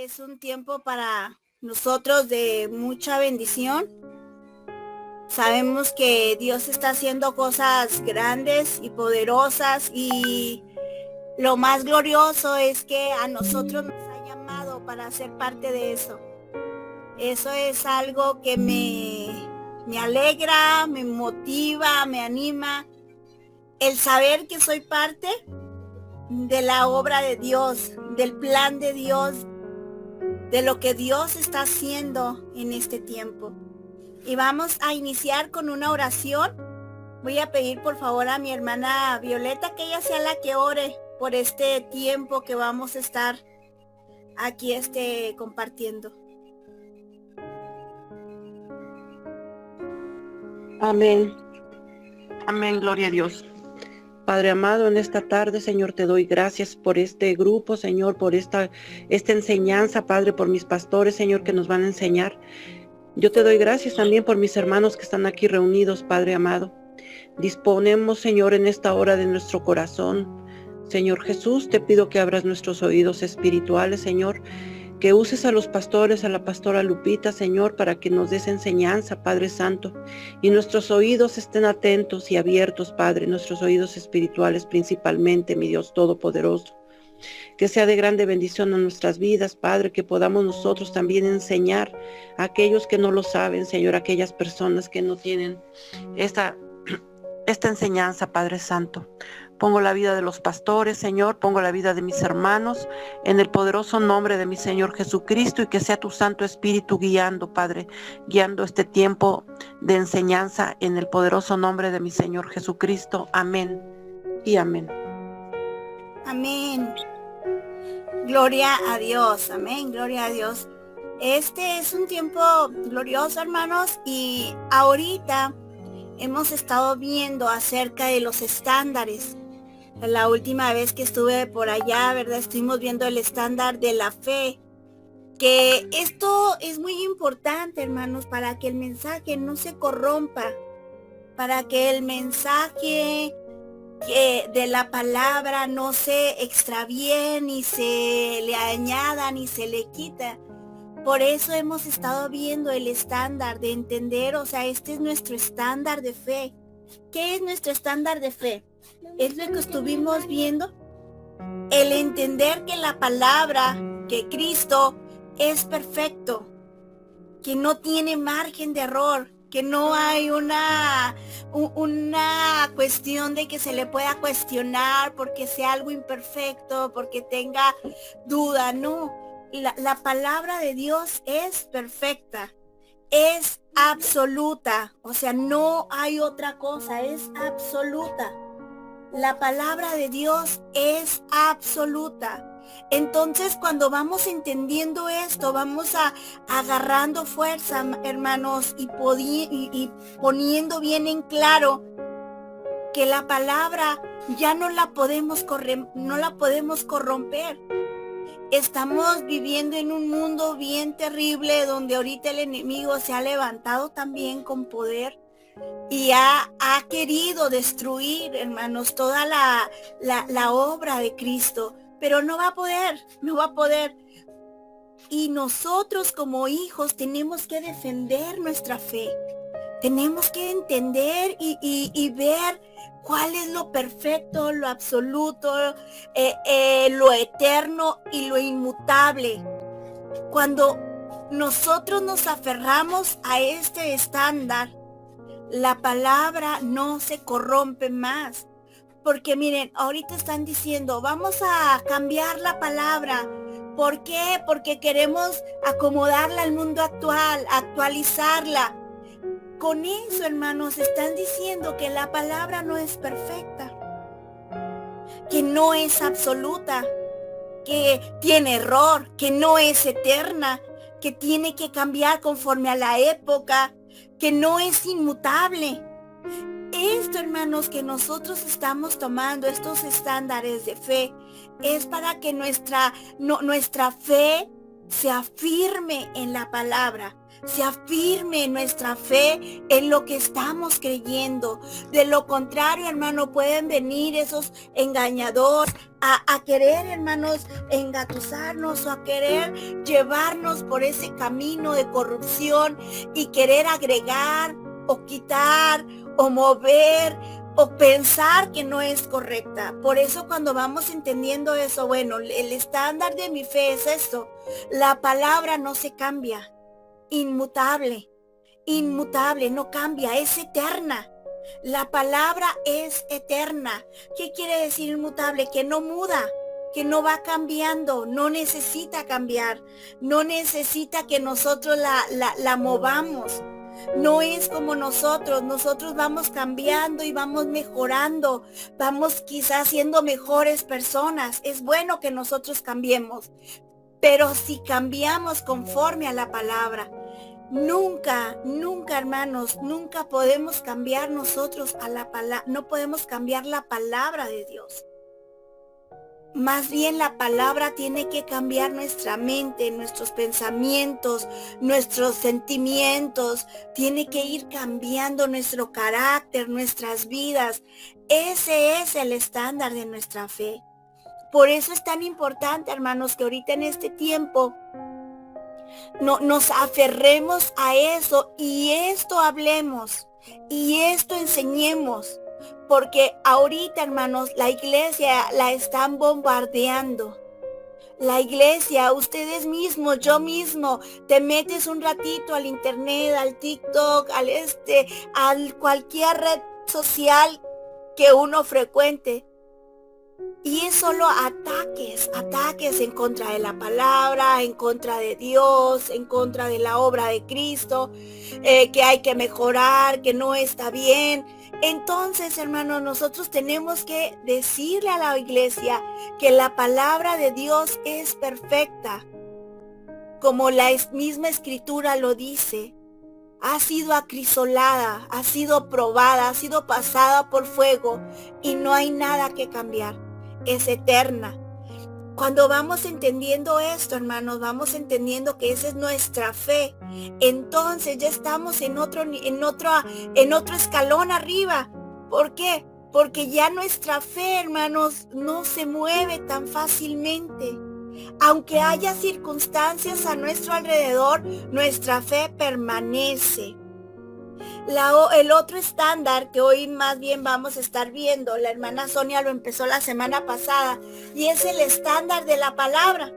es un tiempo para nosotros de mucha bendición. Sabemos que Dios está haciendo cosas grandes y poderosas y lo más glorioso es que a nosotros nos ha llamado para ser parte de eso. Eso es algo que me alegra, me motiva, me anima. El saber que soy parte de la obra de Dios, del plan de Dios, de lo que Dios está haciendo en este tiempo. Y vamos a iniciar con una oración. Voy a pedir por favor a mi hermana Violeta que ella sea la que ore por este tiempo que vamos a estar aquí compartiendo. Amén. Amén, gloria a Dios. Padre amado, en esta tarde, Señor, te doy gracias por este grupo, Señor, por esta enseñanza, Padre, por mis pastores, Señor, que nos van a enseñar. Yo te doy gracias también por mis hermanos que están aquí reunidos, Padre amado. Disponemos, Señor, en esta hora de nuestro corazón. Señor Jesús, te pido que abras nuestros oídos espirituales, Señor, que uses a los pastores, a la pastora Lupita, Señor, para que nos des enseñanza, Padre Santo, y nuestros oídos estén atentos y abiertos, Padre, nuestros oídos espirituales principalmente, mi Dios Todopoderoso. Que sea de grande bendición a nuestras vidas, Padre, que podamos nosotros también enseñar a aquellos que no lo saben, Señor, a aquellas personas que no tienen esta enseñanza, Padre Santo. Pongo la vida de los pastores, Señor, pongo la vida de mis hermanos, en el poderoso nombre de mi Señor Jesucristo, y que sea tu Santo Espíritu guiando, Padre, guiando este tiempo de enseñanza, en el poderoso nombre de mi Señor Jesucristo. Amén y amén. Amén. Gloria a Dios, amén, gloria a Dios. Este es un tiempo glorioso, hermanos, y ahorita hemos estado viendo acerca de los estándares. La última vez que estuve por allá, ¿verdad? Estuvimos viendo el estándar de la fe. Que esto es muy importante, hermanos, para que el mensaje no se corrompa. Para que el mensaje de la palabra no se extravíe, ni se le añada, ni se le quita. Por eso hemos estado viendo el estándar de entender, o sea, este es nuestro estándar de fe. ¿Qué es nuestro estándar de fe? Es lo que estuvimos viendo. El entender que la palabra, que Cristo es perfecto, que no tiene margen de error, que no hay una cuestión de que se le pueda cuestionar porque sea algo imperfecto, porque tenga duda. No, la palabra de Dios es perfecta, es absoluta, o sea, no hay otra cosa, es absoluta. La palabra de Dios es absoluta. Entonces, cuando vamos entendiendo esto, vamos agarrando fuerza, hermanos, y poniendo bien en claro que la palabra ya no la podemos corromper. Estamos viviendo en un mundo bien terrible donde ahorita el enemigo se ha levantado también con poder y ha querido destruir, hermanos, toda la obra de Cristo. Pero no va a poder. Y nosotros como hijos tenemos que defender nuestra fe. Tenemos que entender y ver cuál es lo perfecto, lo absoluto, lo eterno y lo inmutable. Cuando nosotros nos aferramos a este estándar, la palabra no se corrompe más. Porque miren, ahorita están diciendo, vamos a cambiar la palabra. ¿Por qué? Porque queremos acomodarla al mundo actual, actualizarla. Con eso, hermanos, están diciendo que la palabra no es perfecta, que no es absoluta, que tiene error, que no es eterna, que tiene que cambiar conforme a la época, que no es inmutable. Esto, hermanos, que nosotros estamos tomando, estos estándares de fe, es para que nuestra fe se afirme en la palabra, se afirme nuestra fe en lo que estamos creyendo. De lo contrario, hermano, pueden venir esos engañadores a querer, hermanos, engatusarnos o a querer llevarnos por ese camino de corrupción y querer agregar o quitar o mover o pensar que no es correcta. Por eso cuando vamos entendiendo eso, bueno, el estándar de mi fe es esto. La palabra no se cambia. Inmutable, inmutable, no cambia, es eterna. La palabra es eterna. ¿Qué quiere decir inmutable? Que no muda, que no va cambiando, no necesita cambiar, no necesita que nosotros la movamos. No es como nosotros vamos cambiando y vamos mejorando, vamos quizás siendo mejores personas. Es bueno que nosotros cambiemos, pero si cambiamos conforme a la palabra, nunca, hermanos, nunca podemos cambiar nosotros a la palabra, no podemos cambiar la palabra de Dios. Más bien la palabra tiene que cambiar nuestra mente, nuestros pensamientos, nuestros sentimientos, tiene que ir cambiando nuestro carácter, nuestras vidas. Ese es el estándar de nuestra fe. Por eso es tan importante, hermanos, que ahorita en este tiempo nos aferremos a eso y esto hablemos y esto enseñemos. Porque ahorita, hermanos, la iglesia la están bombardeando. La iglesia, ustedes mismos, yo mismo, te metes un ratito al internet, al TikTok, al cualquier red social que uno frecuente. Y es solo ataques en contra de la palabra, en contra de Dios, en contra de la obra de Cristo, que hay que mejorar, que no está bien. Entonces, hermanos, nosotros tenemos que decirle a la iglesia que la palabra de Dios es perfecta, como la misma escritura lo dice. Ha sido acrisolada, ha sido probada, ha sido pasada por fuego y no hay nada que cambiar. Es eterna. Cuando vamos entendiendo esto, hermanos, vamos entendiendo que esa es nuestra fe. Entonces ya estamos en otro escalón arriba. ¿Por qué? Porque ya nuestra fe, hermanos, no se mueve tan fácilmente. Aunque haya circunstancias a nuestro alrededor, nuestra fe permanece. El otro estándar que hoy más bien vamos a estar viendo, la hermana Sonia lo empezó la semana pasada, y es el estándar de la palabra.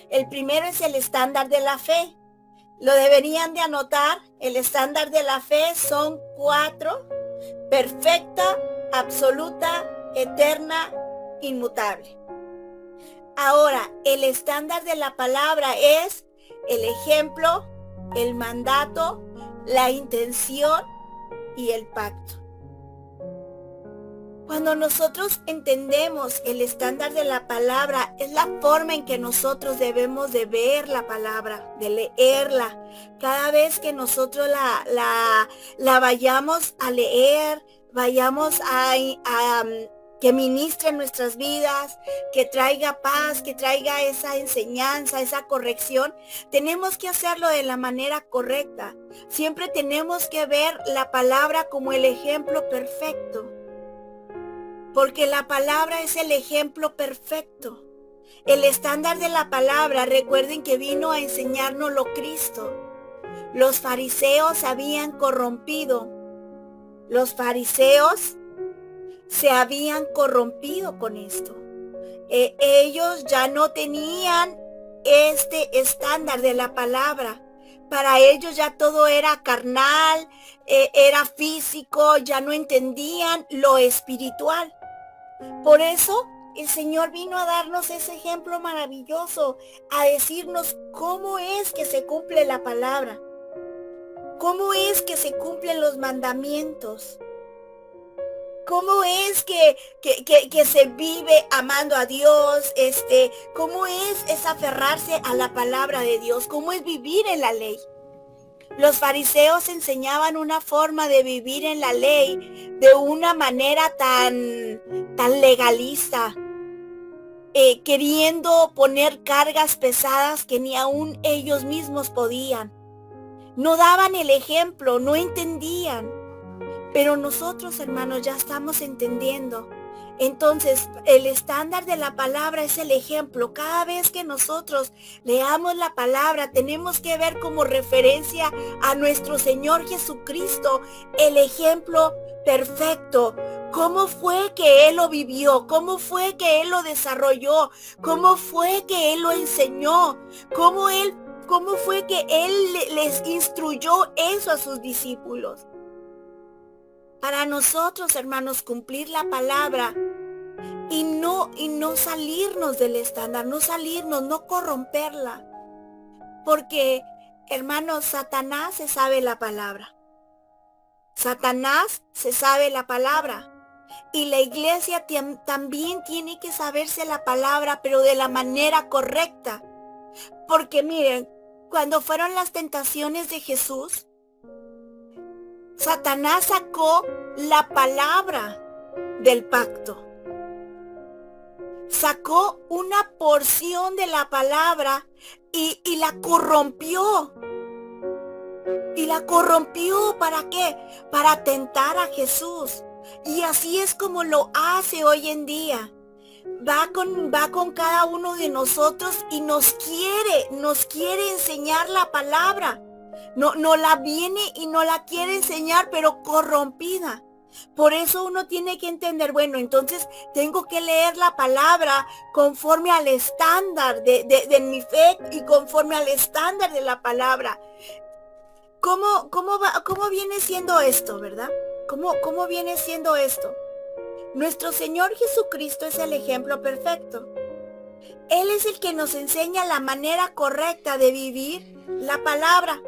El primero es el estándar de la fe. Lo deberían de anotar. El estándar de la fe son 4: perfecta, absoluta, eterna, inmutable. Ahora, el estándar de la palabra es el ejemplo, el mandato, la intención y el pacto. Cuando nosotros entendemos el estándar de la palabra, es la forma en que nosotros debemos de ver la palabra, de leerla. Cada vez que nosotros la vayamos a leer, vayamos a que ministre en nuestras vidas, que traiga paz, que traiga esa enseñanza, esa corrección, tenemos que hacerlo de la manera correcta. Siempre tenemos que ver la palabra como el ejemplo perfecto, porque la palabra es el ejemplo perfecto. El estándar de la palabra, recuerden que vino a enseñárnoslo Cristo. Los fariseos habían corrompido. Los fariseos se habían corrompido con esto. Ellos ya no tenían este estándar de la palabra. Para ellos ya todo era carnal, era físico, ya no entendían lo espiritual. Por eso el Señor vino a darnos ese ejemplo maravilloso, a decirnos cómo es que se cumple la palabra, cómo es que se cumplen los mandamientos. ¿Cómo es que se vive amando a Dios? ¿Cómo es aferrarse a la palabra de Dios? ¿Cómo es vivir en la ley? Los fariseos enseñaban una forma de vivir en la ley de una manera tan legalista, queriendo poner cargas pesadas que ni aún ellos mismos podían. no daban el ejemplo, no entendían. Pero nosotros, hermanos, ya estamos entendiendo. Entonces, el estándar de la palabra es el ejemplo. Cada vez que nosotros leamos la palabra, tenemos que ver como referencia a nuestro Señor Jesucristo, el ejemplo perfecto. ¿Cómo fue que Él lo vivió? ¿Cómo fue que Él lo desarrolló? ¿Cómo fue que Él lo enseñó? ¿Cómo fue que Él les instruyó eso a sus discípulos? Para nosotros, hermanos, cumplir la palabra y no salirnos del estándar, no corromperla. Porque, hermanos, Satanás se sabe la palabra. Satanás se sabe la palabra. Y la iglesia también tiene que saberse la palabra, pero de la manera correcta. Porque miren, cuando fueron las tentaciones de Jesús, Satanás sacó la palabra del pacto. Sacó una porción de la palabra y la corrompió. ¿Y la corrompió para qué? Para tentar a Jesús. Y así es como lo hace hoy en día. Va con cada uno de nosotros y nos quiere enseñar la palabra. No la viene y no la quiere enseñar, pero corrompida. Por eso uno tiene que entender, bueno, entonces tengo que leer la palabra conforme al estándar de mi fe y conforme al estándar de la palabra. ¿Cómo viene siendo esto, verdad? ¿Cómo viene siendo esto? Nuestro Señor Jesucristo es el ejemplo perfecto. Él es el que nos enseña la manera correcta de vivir la palabra.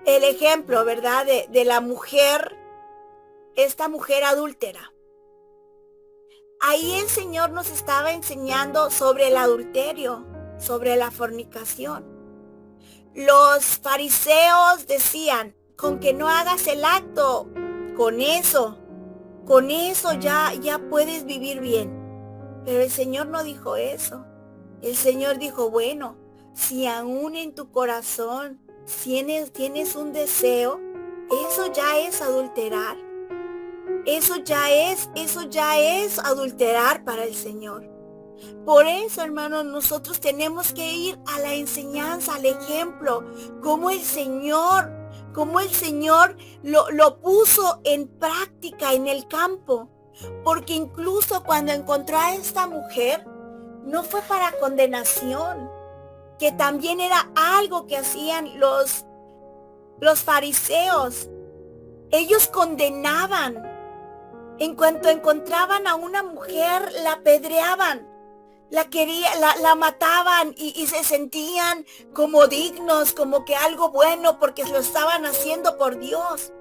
El ejemplo, ¿verdad? De la mujer, esta mujer adúltera. Ahí el Señor nos estaba enseñando sobre el adulterio, sobre la fornicación. Los fariseos decían, con que no hagas el acto, con eso ya puedes vivir bien. Pero el Señor no dijo eso. El Señor dijo, bueno, si aún en tu corazón tienes un deseo, eso ya es adulterar. Eso ya es adulterar para el Señor. Por eso, hermanos, nosotros tenemos que ir a la enseñanza, al ejemplo, como el Señor lo puso en práctica en el campo. Porque incluso cuando encontró a esta mujer, no fue para condenación, que también era algo que hacían los fariseos. Ellos condenaban. En cuanto encontraban a una mujer, la apedreaban, la mataban y se sentían como dignos, como que algo bueno, porque lo estaban haciendo por Dios.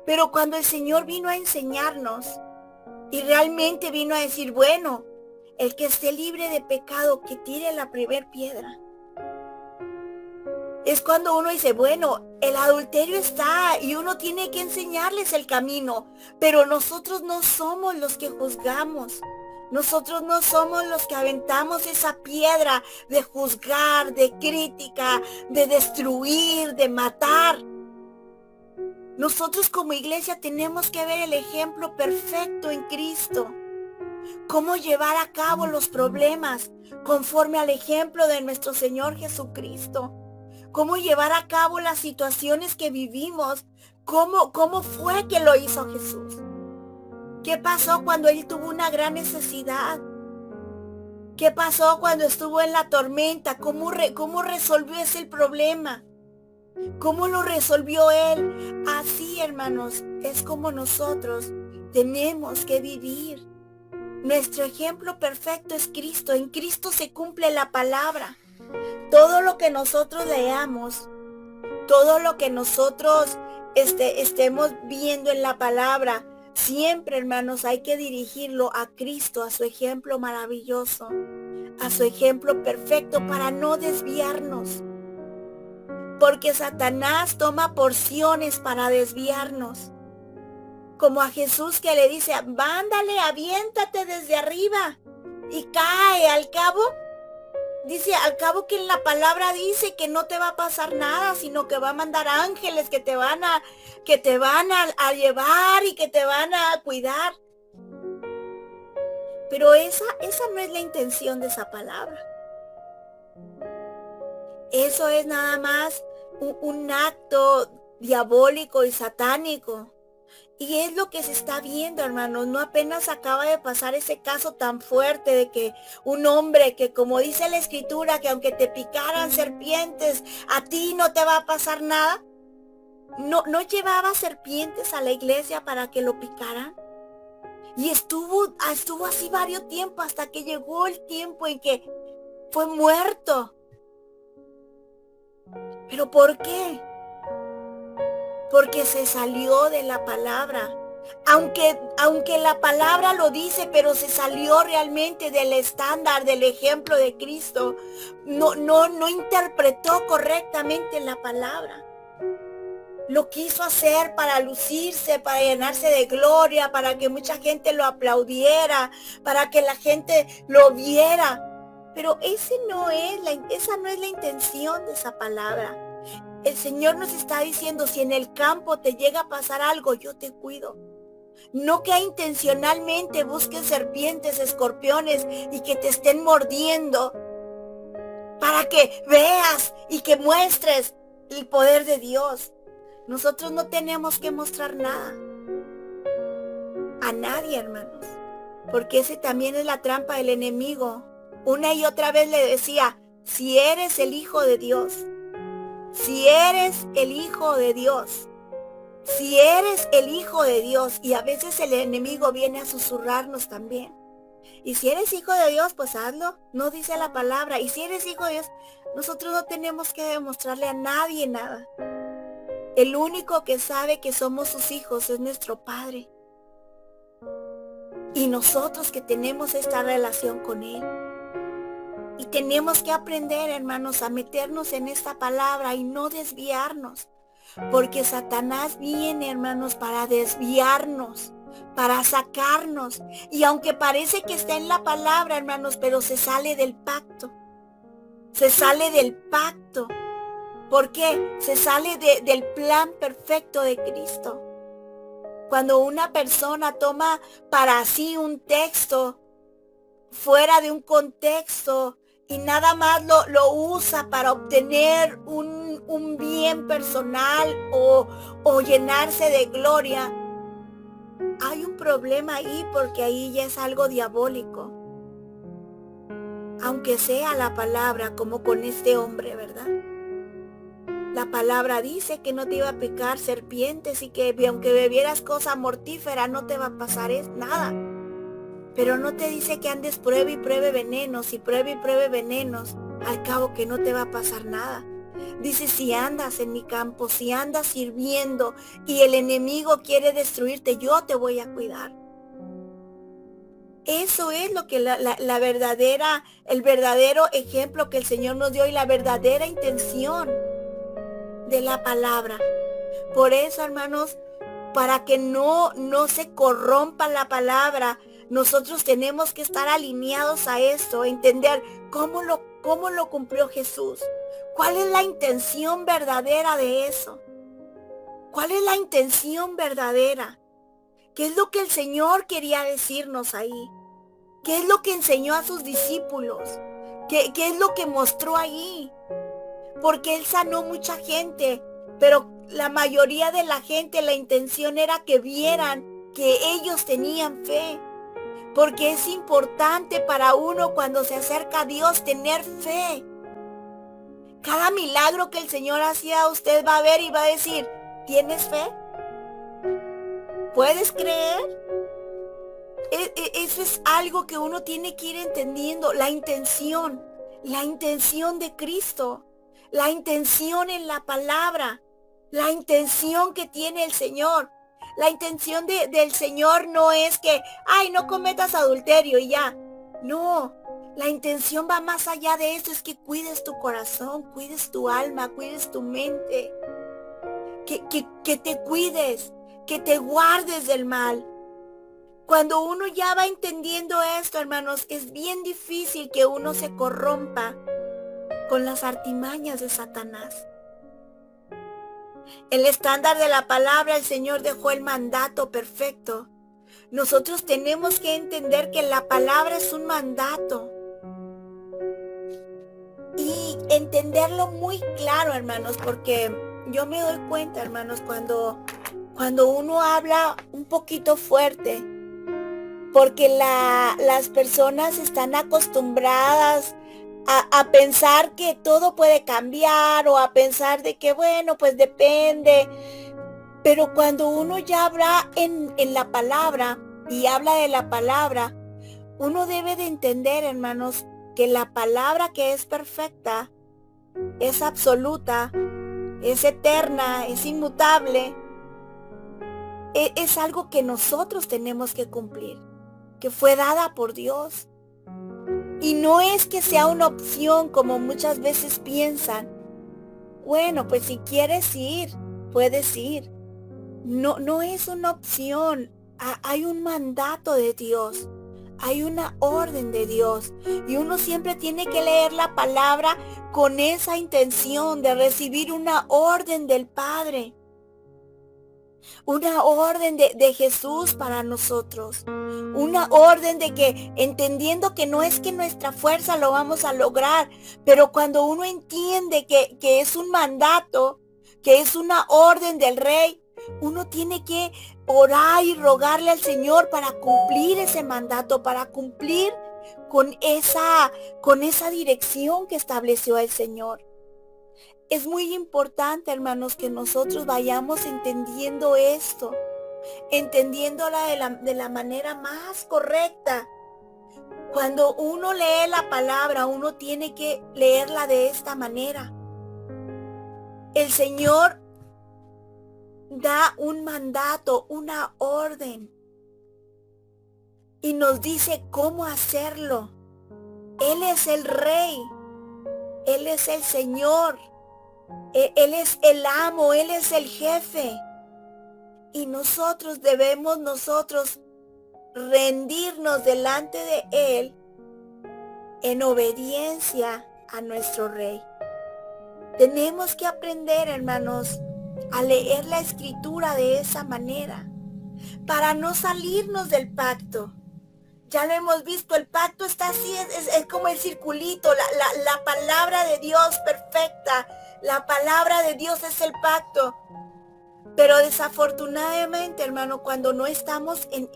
Pero cuando el Señor vino a enseñarnos y realmente vino a decir, bueno, el que esté libre de pecado, que tire la primer piedra. Es cuando uno dice, bueno, el adulterio está y uno tiene que enseñarles el camino, pero nosotros no somos los que juzgamos. Nosotros no somos los que aventamos esa piedra de juzgar, de crítica, de destruir, de matar. Nosotros como iglesia tenemos que ver el ejemplo perfecto en Cristo. Cómo llevar a cabo los problemas conforme al ejemplo de nuestro Señor Jesucristo. Cómo llevar a cabo las situaciones que vivimos. Cómo fue que lo hizo Jesús. ¿Qué pasó cuando Él tuvo una gran necesidad? ¿Qué pasó cuando estuvo en la tormenta? ¿Cómo resolvió ese problema? ¿Cómo lo resolvió Él? Así, hermanos, es como nosotros tenemos que vivir. Nuestro ejemplo perfecto es Cristo. En Cristo se cumple la palabra. Todo lo que nosotros leamos, todo lo que nosotros estemos viendo en la palabra, siempre, hermanos, hay que dirigirlo a Cristo, a su ejemplo maravilloso, a su ejemplo perfecto para no desviarnos. Porque Satanás toma porciones para desviarnos. Como a Jesús que le dice, ándale, aviéntate desde arriba y cae al cabo. Dice, al cabo que en la palabra dice que no te va a pasar nada, sino que va a mandar ángeles que te van a llevar y que te van a cuidar. Pero esa no es la intención de esa palabra. Eso es nada más un acto diabólico y satánico. Y es lo que se está viendo, hermanos. No apenas acaba de pasar ese caso tan fuerte de que un hombre que, como dice la escritura, que aunque te picaran serpientes, a ti no te va a pasar nada. No llevaba serpientes a la iglesia para que lo picaran. Y estuvo así varios tiempos hasta que llegó el tiempo en que fue muerto. ¿Pero por qué? Porque se salió de la palabra. Aunque la palabra lo dice, pero se salió realmente del estándar, del ejemplo de Cristo. No interpretó correctamente la palabra. Lo quiso hacer para lucirse, para llenarse de gloria, para que mucha gente lo aplaudiera, para que la gente lo viera. Pero esa no es la intención de esa palabra. El Señor nos está diciendo, si en el campo te llega a pasar algo, yo te cuido. No que intencionalmente busques serpientes, escorpiones y que te estén mordiendo para que veas y que muestres el poder de Dios. Nosotros no tenemos que mostrar nada a nadie, hermanos, porque ese también es la trampa del enemigo. Una y otra vez le decía, si eres el Hijo de Dios, si eres el Hijo de Dios, si eres el Hijo de Dios, y a veces el enemigo viene a susurrarnos también. Y si eres hijo de Dios, pues hazlo, no dice la palabra. Y si eres hijo de Dios, nosotros no tenemos que demostrarle a nadie nada. El único que sabe que somos sus hijos es nuestro Padre. Y nosotros que tenemos esta relación con Él. Y tenemos que aprender, hermanos, a meternos en esta palabra y no desviarnos. Porque Satanás viene, hermanos, para desviarnos, para sacarnos. Y aunque parece que está en la palabra, hermanos, pero se sale del pacto. Se sale del pacto. ¿Por qué? Se sale del plan perfecto de Cristo. Cuando una persona toma para sí un texto fuera de un contexto y nada más lo usa para obtener un bien personal o llenarse de gloria, hay un problema ahí, porque ahí ya es algo diabólico. Aunque sea la palabra, como con este hombre, ¿verdad? La palabra dice que no te iba a picar serpientes y que aunque bebieras cosa mortífera no te va a pasar nada. Pero no te dice que andes pruebe y pruebe venenos y pruebe venenos, al cabo que no te va a pasar nada. Dice, si andas en mi campo, si andas sirviendo y el enemigo quiere destruirte, yo te voy a cuidar. Eso es lo que el verdadero ejemplo que el Señor nos dio y la verdadera intención de la palabra. Por eso, hermanos, para que no se corrompa la palabra, nosotros tenemos que estar alineados a esto, entender cómo lo cumplió Jesús. ¿Cuál es la intención verdadera de eso? ¿Cuál es la intención verdadera? ¿Qué es lo que el Señor quería decirnos ahí? ¿Qué es lo que enseñó a sus discípulos? ¿Qué es lo que mostró ahí? Porque Él sanó mucha gente, pero la mayoría de la gente, la intención era que vieran que ellos tenían fe. Porque es importante para uno cuando se acerca a Dios tener fe. Cada milagro que el Señor hacía, usted va a ver y va a decir, ¿tienes fe? ¿Puedes creer? Eso es algo que uno tiene que ir entendiendo. La intención de Cristo, la intención en la palabra, la intención que tiene el Señor. La intención del Señor no es que, no cometas adulterio y ya. No, la intención va más allá de eso, es que cuides tu corazón, cuides tu alma, cuides tu mente. Que te cuides, que te guardes del mal. Cuando uno ya va entendiendo esto, hermanos, es bien difícil que uno se corrompa con las artimañas de Satanás. El estándar de la palabra, el Señor dejó el mandato perfecto. Nosotros tenemos que entender que la palabra es un mandato. Y entenderlo muy claro, hermanos, porque yo me doy cuenta, hermanos, cuando uno habla un poquito fuerte, porque las personas están acostumbradas a pensar que todo puede cambiar o a pensar de que, bueno, pues depende. Pero cuando uno ya habla en la palabra y habla de la palabra, uno debe de entender, hermanos, que la palabra que es perfecta, es absoluta, es eterna, es inmutable, es algo que nosotros tenemos que cumplir, que fue dada por Dios. Y no es que sea una opción como muchas veces piensan. Bueno, pues si quieres ir, puedes ir. No es una opción. Hay un mandato de Dios. Hay una orden de Dios. Y uno siempre tiene que leer la palabra con esa intención de recibir una orden del Padre. Una orden de Jesús para nosotros. Una orden de que, entendiendo que no es que nuestra fuerza lo vamos a lograr, pero cuando uno entiende que es un mandato, que es una orden del Rey, uno tiene que orar y rogarle al Señor para cumplir ese mandato, para cumplir con esa dirección que estableció el Señor. Es muy importante, hermanos, que nosotros vayamos entendiendo esto, entendiéndola de la manera más correcta. Cuando uno lee la palabra, uno tiene que leerla de esta manera. El Señor da un mandato, una orden, y nos dice cómo hacerlo. Él es el Rey, Él es el Señor, Él es el amo, Él es el jefe. Y nosotros debemos rendirnos delante de Él en obediencia a nuestro Rey. Tenemos que aprender, hermanos, a leer la Escritura de esa manera, para no salirnos del pacto. Ya lo hemos visto, el pacto está así, es como el circulito, la palabra de Dios perfecta, la palabra de Dios es el pacto. Pero desafortunadamente, hermano, cuando no estamos en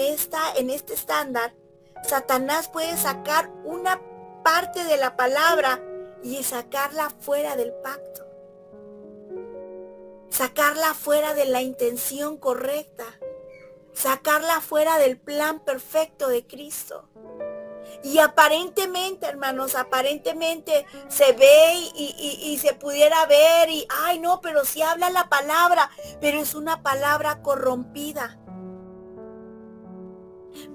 este estándar, Satanás puede sacar una parte de la palabra y sacarla fuera del pacto. Sacarla fuera de la intención correcta. Sacarla fuera del plan perfecto de Cristo. Y aparentemente, hermanos, se ve y se pudiera ver y, ay no, pero sí habla la palabra, pero es una palabra corrompida.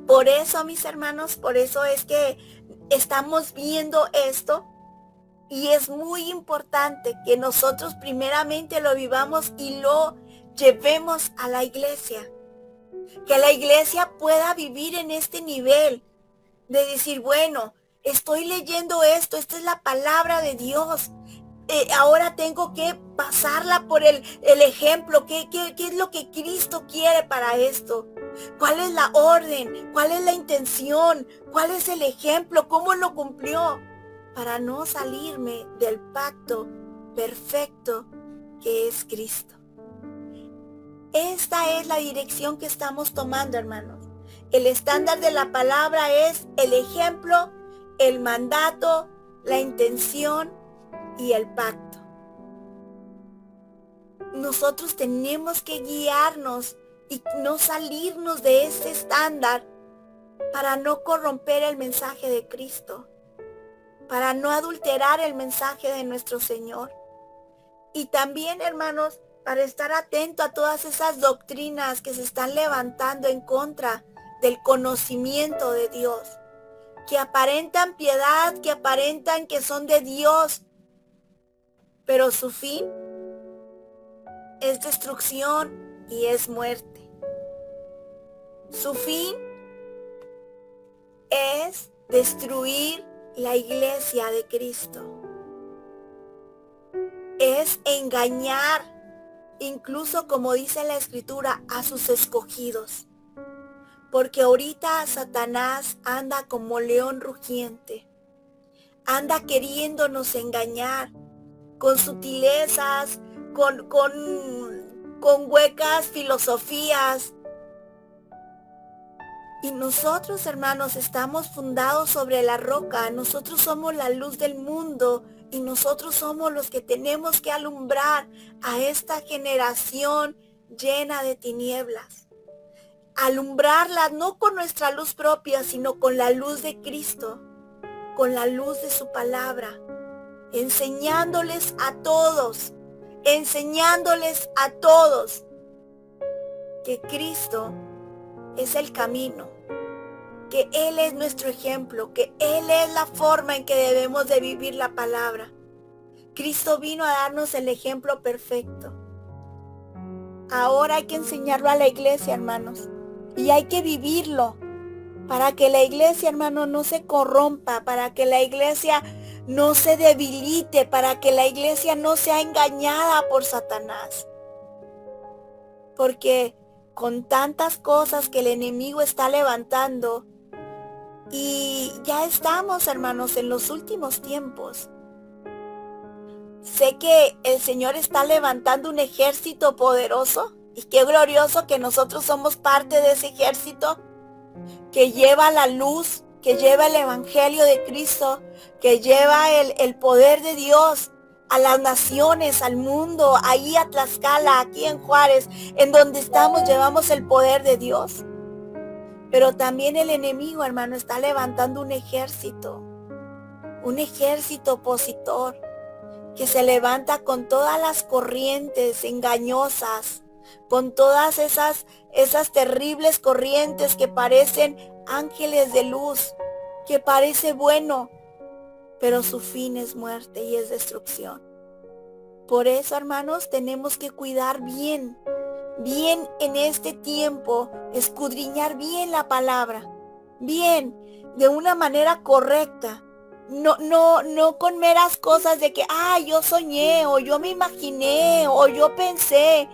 Por eso, mis hermanos, por eso es que estamos viendo esto. Y es muy importante que nosotros primeramente lo vivamos y lo llevemos a la iglesia. Que la iglesia pueda vivir en este nivel de decir, bueno, estoy leyendo esto, esta es la palabra de Dios. Ahora tengo que pasarla por el ejemplo. ¿Qué es lo que Cristo quiere para esto? ¿Cuál es la orden? ¿Cuál es la intención? ¿Cuál es el ejemplo? ¿Cómo lo cumplió? Para no salirme del pacto perfecto que es Cristo. Esta es la dirección que estamos tomando, hermanos. El estándar de la palabra es el ejemplo, el mandato, la intención y el pacto. Nosotros tenemos que guiarnos y no salirnos de este estándar para no corromper el mensaje de Cristo, para no adulterar el mensaje de nuestro Señor. Y también, hermanos, para estar atento a todas esas doctrinas que se están levantando en contra del conocimiento de Dios, que aparentan piedad, que aparentan que son de Dios, pero su fin es destrucción y es muerte. Su fin es destruir la iglesia de Cristo. es engañar, incluso como dice la Escritura, a sus escogidos. Porque ahorita Satanás anda como león rugiente, anda queriéndonos engañar con sutilezas, con huecas filosofías. Y nosotros, hermanos, estamos fundados sobre la roca. Nosotros somos la luz del mundo y nosotros somos los que tenemos que alumbrar a esta generación llena de tinieblas. Alumbrarla no con nuestra luz propia, sino con la luz de Cristo, con la luz de su palabra, enseñándoles a todos que Cristo es el camino, que Él es nuestro ejemplo, que Él es la forma en que debemos de vivir la palabra. Cristo vino a darnos el ejemplo perfecto. Ahora hay que enseñarlo a la iglesia, hermanos, y hay que vivirlo para que la iglesia, hermano, no se corrompa, para que la iglesia no se debilite, para que la iglesia no sea engañada por Satanás. Porque con tantas cosas que el enemigo está levantando, y ya estamos, hermanos, en los últimos tiempos. Sé que el Señor está levantando un ejército poderoso, y qué glorioso que nosotros somos parte de ese ejército que lleva la luz, que lleva el evangelio de Cristo, que lleva el poder de Dios a las naciones, al mundo, ahí a Tlaxcala, aquí en Juárez, en donde estamos, llevamos el poder de Dios. Pero también el enemigo, hermano, está levantando un ejército opositor, que se levanta con todas las corrientes engañosas, con todas esas terribles corrientes que parecen ángeles de luz, que parece bueno, pero su fin es muerte y es destrucción. Por eso, hermanos, tenemos que cuidar bien en este tiempo, escudriñar bien la palabra, bien, de una manera correcta. No con meras cosas de que, yo soñé, o yo me imaginé, o yo pensé.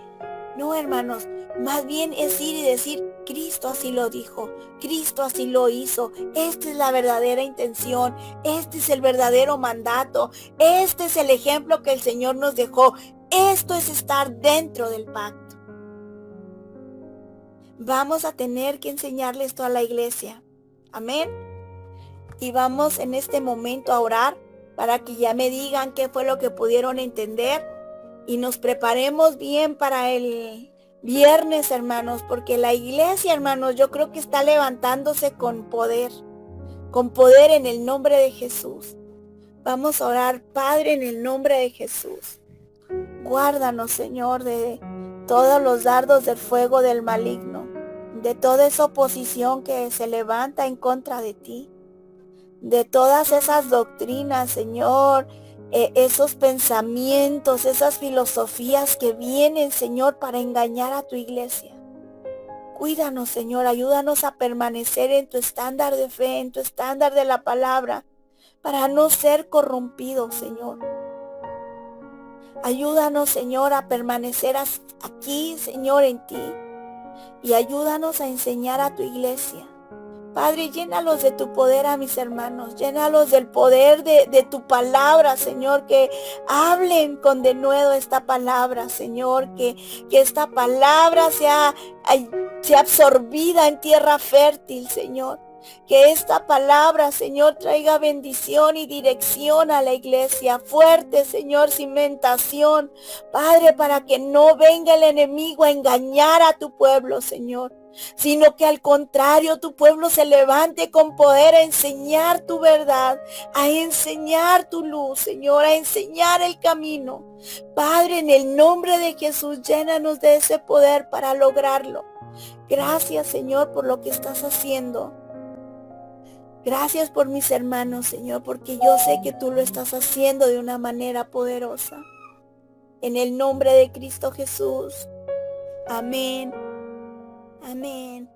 No, hermanos, más bien es ir y decir, Cristo así lo dijo, Cristo así lo hizo, esta es la verdadera intención, este es el verdadero mandato, este es el ejemplo que el Señor nos dejó, esto es estar dentro del pacto. Vamos a tener que enseñarle esto a la iglesia, amén. Y vamos en este momento a orar para que ya me digan qué fue lo que pudieron entender y nos preparemos bien para el viernes, hermanos, porque la iglesia, hermanos, yo creo que está levantándose con poder en el nombre de Jesús. Vamos a orar, Padre, en el nombre de Jesús. Guárdanos, Señor, de todos los dardos del fuego del maligno, de toda esa oposición que se levanta en contra de ti, de todas esas doctrinas, Señor, esos pensamientos, esas filosofías que vienen, Señor, para engañar a tu iglesia. Cuídanos, Señor, ayúdanos a permanecer en tu estándar de fe, en tu estándar de la palabra, para no ser corrompidos, Señor. Ayúdanos, Señor, a permanecer aquí, Señor, en ti, y ayúdanos a enseñar a tu iglesia. Padre, llénalos de tu poder a mis hermanos, llénalos del poder de tu palabra, Señor, que hablen con denuedo esta palabra, Señor, que esta palabra sea absorbida en tierra fértil, Señor. Que esta palabra, Señor, traiga bendición y dirección a la iglesia. Fuerte, Señor, cimentación, Padre, para que no venga el enemigo a engañar a tu pueblo, Señor, sino que al contrario tu pueblo se levante con poder a enseñar tu verdad, a enseñar tu luz, Señor, a enseñar el camino. Padre, en el nombre de Jesús, llénanos de ese poder para lograrlo. Gracias, Señor, por lo que estás haciendo. Gracias por mis hermanos, Señor, porque yo sé que tú lo estás haciendo de una manera poderosa. En el nombre de Cristo Jesús. Amén. Amén.